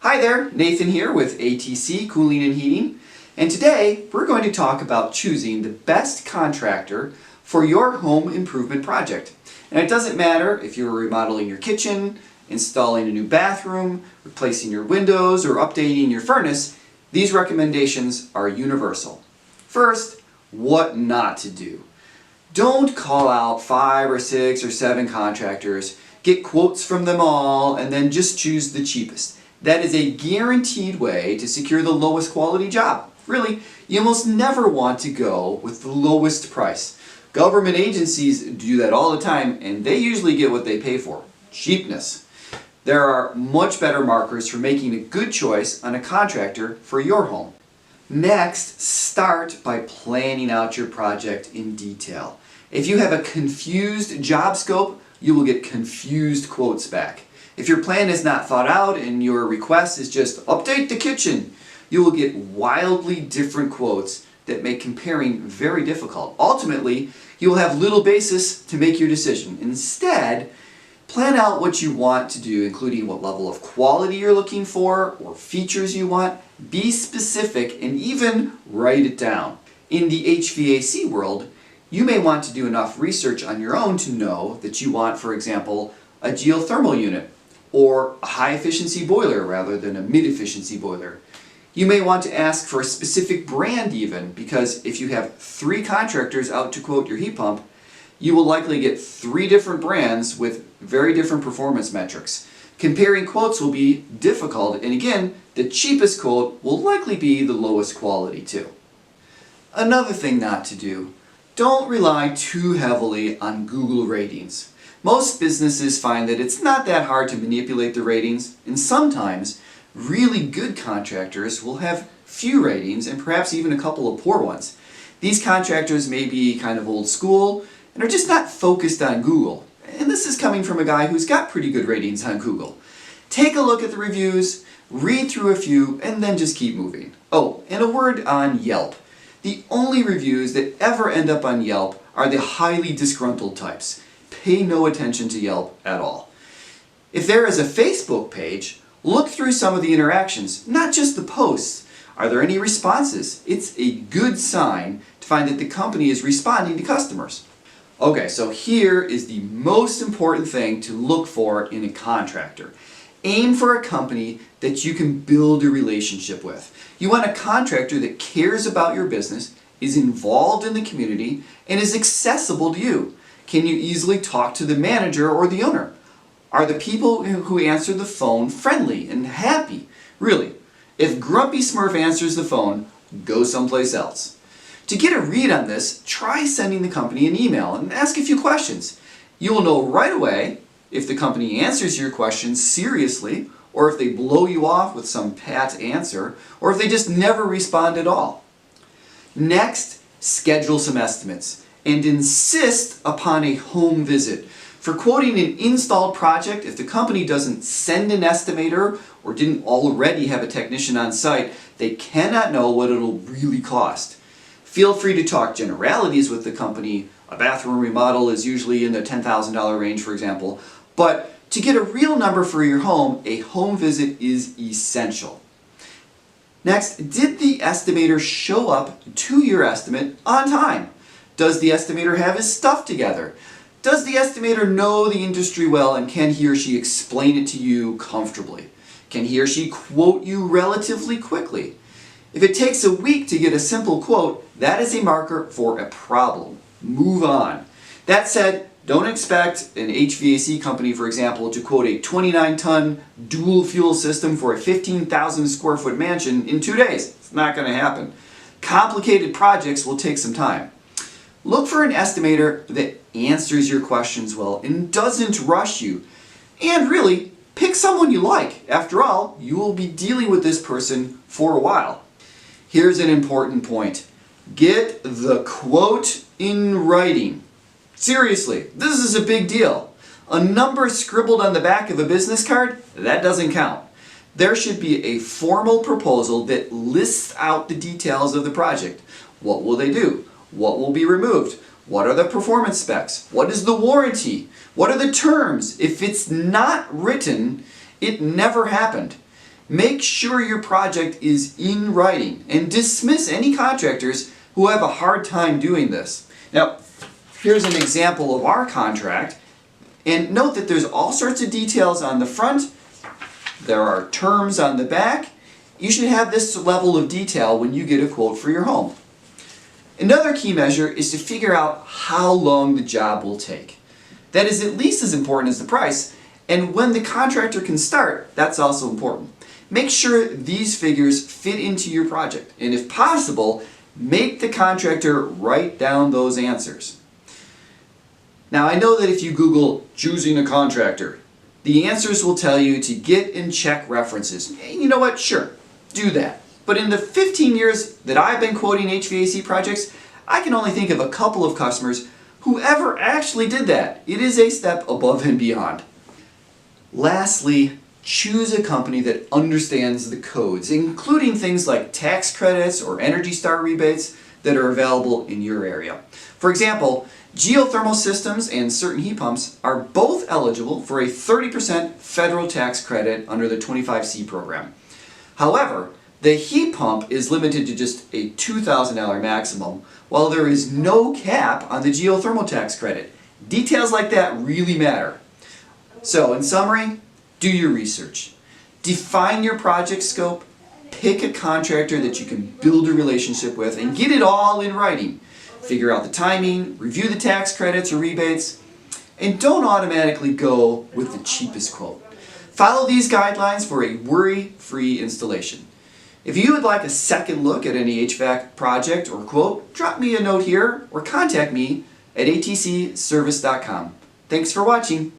Hi there, Nathan here with ATC Cooling and Heating, and today we're going to talk about choosing the best contractor for your home improvement project. And it doesn't matter if you're remodeling your kitchen, installing a new bathroom, replacing your windows, or updating your furnace, these recommendations are universal. First, what not to do. Don't call out 5 or 6 or 7 contractors, get quotes from them all, and then just choose the cheapest. That is a guaranteed way to secure the lowest quality job. Really, you almost never want to go with the lowest price. Government agencies do that all the time, and they usually get what they pay for: cheapness. There are much better markers for making a good choice on a contractor for your home. Next, start by planning out your project in detail. If you have a confused job scope, you will get confused quotes back. If your plan is not thought out and your request is just update the kitchen, you will get wildly different quotes that make comparing very difficult. Ultimately, you will have little basis to make your decision. Instead, plan out what you want to do, including what level of quality you're looking for or features you want. Be specific and even write it down. In the HVAC world, you may want to do enough research on your own to know that you want, for example, a geothermal unit or a high-efficiency boiler rather than a mid-efficiency boiler. You may want to ask for a specific brand even, because if you have 3 contractors out to quote your heat pump, you will likely get 3 different brands with very different performance metrics. Comparing quotes will be difficult, and again, the cheapest quote will likely be the lowest quality too. Another thing not to do: don't rely too heavily on Google ratings. Most businesses find that it's not that hard to manipulate the ratings, and sometimes really good contractors will have few ratings and perhaps even a couple of poor ones. These contractors may be kind of old school and are just not focused on Google. And this is coming from a guy who's got pretty good ratings on Google. Take a look at the reviews, read through a few, and then just keep moving. Oh, and a word on Yelp. The only reviews that ever end up on Yelp are the highly disgruntled types. Pay no attention to Yelp at all. If there is a Facebook page, look through some of the interactions, not just the posts. Are there any responses? It's a good sign to find that the company is responding to customers. Okay, so here is the most important thing to look for in a contractor. Aim for a company that you can build a relationship with. You want a contractor that cares about your business, is involved in the community, and is accessible to you. Can you easily talk to the manager or the owner? Are the people who answer the phone friendly and happy? Really, if Grumpy Smurf answers the phone, go someplace else. To get a read on this, try sending the company an email and ask a few questions. You will know right away if the company answers your questions seriously, or if they blow you off with some pat answer, or if they just never respond at all. Next, schedule some estimates and insist upon a home visit. For quoting an installed project, if the company doesn't send an estimator or didn't already have a technician on site, they cannot know what it'll really cost. Feel free to talk generalities with the company. A bathroom remodel is usually in the $10,000 range, for example. But to get a real number for your home, a home visit is essential. Next, did the estimator show up to your estimate on time? Does the estimator have his stuff together? Does the estimator know the industry well, and can he or she explain it to you comfortably? Can he or she quote you relatively quickly? If it takes a week to get a simple quote, that is a marker for a problem. Move on. That said, don't expect an HVAC company, for example, to quote a 29-ton dual fuel system for a 15,000 square foot mansion in 2 days. It's not going to happen. Complicated projects will take some time. Look for an estimator that answers your questions well and doesn't rush you. And really, pick someone you like. After all, you will be dealing with this person for a while. Here's an important point. Get the quote in writing. Seriously, this is a big deal. A number scribbled on the back of a business card, that doesn't count. There should be a formal proposal that lists out the details of the project. What will they do? What will be removed? What are the performance specs? What is the warranty? What are the terms? If it's not written, it never happened. Make sure your project is in writing and dismiss any contractors who have a hard time doing this. Now, here's an example of our contract, and note that there's all sorts of details on the front. There are terms on the back. You should have this level of detail when you get a quote for your home. Another key measure is to figure out how long the job will take. That is at least as important as the price, and when the contractor can start, that's also important. Make sure these figures fit into your project, and if possible, make the contractor write down those answers. Now, I know that if you Google choosing a contractor, the answers will tell you to get and check references. And you know what? Sure, do that. But in the 15 years that I've been quoting HVAC projects, I can only think of a couple of customers who ever actually did that. It is a step above and beyond. Lastly, choose a company that understands the codes, including things like tax credits or Energy Star rebates that are available in your area. For example, geothermal systems and certain heat pumps are both eligible for a 30% federal tax credit under the 25C program. However, the heat pump is limited to just a $2,000 maximum, while there is no cap on the geothermal tax credit. Details like that really matter. So, in summary, do your research. Define your project scope, pick a contractor that you can build a relationship with, and get it all in writing. Figure out the timing, review the tax credits or rebates, and don't automatically go with the cheapest quote. Follow these guidelines for a worry-free installation. If you would like a second look at any HVAC project or quote, drop me a note here or contact me at atcservice.com. Thanks for watching.